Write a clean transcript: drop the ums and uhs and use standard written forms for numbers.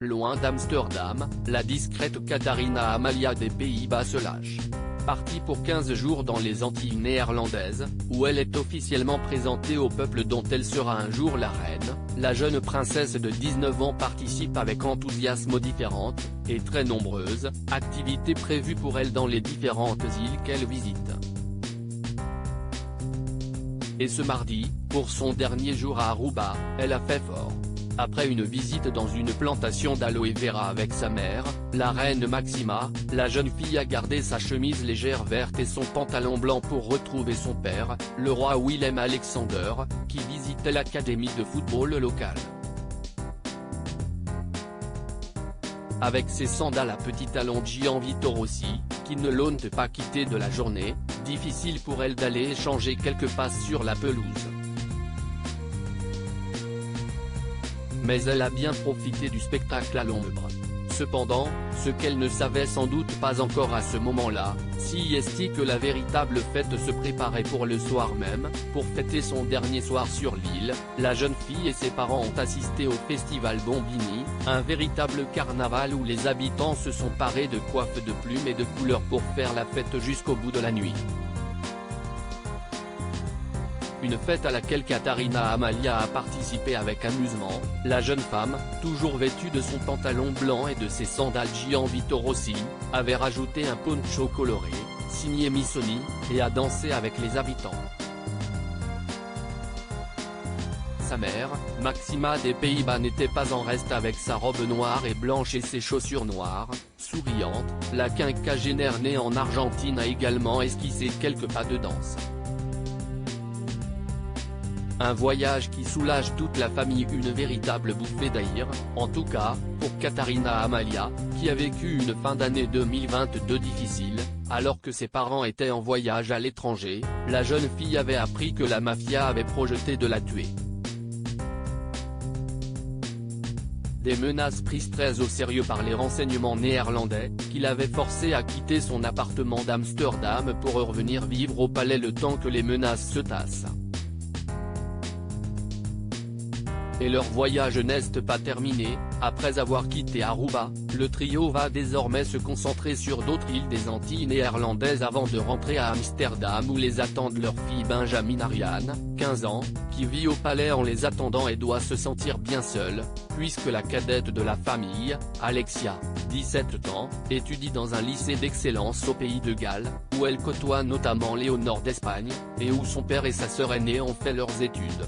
Loin d'Amsterdam, la discrète Catharina Amalia des Pays-Bas se lâche. Partie pour 15 jours dans les Antilles néerlandaises, où elle est officiellement présentée au peuple dont elle sera un jour la reine, la jeune princesse de 19 ans participe avec enthousiasme aux différentes, et très nombreuses, activités prévues pour elle dans les différentes îles qu'elle visite. Et ce mardi, pour son dernier jour à Aruba, elle a fait fort. Après une visite dans une plantation d'aloe vera avec sa mère, la reine Maxima, la jeune fille a gardé sa chemise légère verte et son pantalon blanc pour retrouver son père, le roi Willem Alexander, qui visitait l'académie de football locale. Avec ses sandales à petit talon Gianvito Rossi, qui ne l'ont pas quitté de la journée, difficile pour elle d'aller échanger quelques passes sur la pelouse. Mais elle a bien profité du spectacle à l'ombre. Cependant, ce qu'elle ne savait sans doute pas encore à ce moment-là, c'est que la véritable fête se préparait pour le soir même. Pour fêter son dernier soir sur l'île, la jeune fille et ses parents ont assisté au festival Bombini, un véritable carnaval où les habitants se sont parés de coiffes de plumes et de couleurs pour faire la fête jusqu'au bout de la nuit. Une fête à laquelle Catharina Amalia a participé avec amusement. La jeune femme, toujours vêtue de son pantalon blanc et de ses sandales Gianvito Rossi, avait rajouté un poncho coloré, signé Missoni, et a dansé avec les habitants. Sa mère, Maxima des Pays-Bas n'était pas en reste avec sa robe noire et blanche et ses chaussures noires, souriante. La quinquagénaire née en Argentine a également esquissé quelques pas de danse. Un voyage qui soulage toute la famille, une véritable bouffée d'air, en tout cas, pour Catharina Amalia, qui a vécu une fin d'année 2022 difficile. Alors que ses parents étaient en voyage à l'étranger, la jeune fille avait appris que la mafia avait projeté de la tuer. Des menaces prises très au sérieux par les renseignements néerlandais, qui l'avaient forcé à quitter son appartement d'Amsterdam pour revenir vivre au palais le temps que les menaces se tassent. Et leur voyage n'est pas terminé. Après avoir quitté Aruba, le trio va désormais se concentrer sur d'autres îles des Antilles néerlandaises avant de rentrer à Amsterdam où les attendent leur fille Benjamin Ariane, 15 ans, qui vit au palais en les attendant et doit se sentir bien seule, puisque la cadette de la famille, Alexia, 17 ans, étudie dans un lycée d'excellence au pays de Galles, où elle côtoie notamment Léonore d'Espagne, et où son père et sa sœur aînée ont fait leurs études.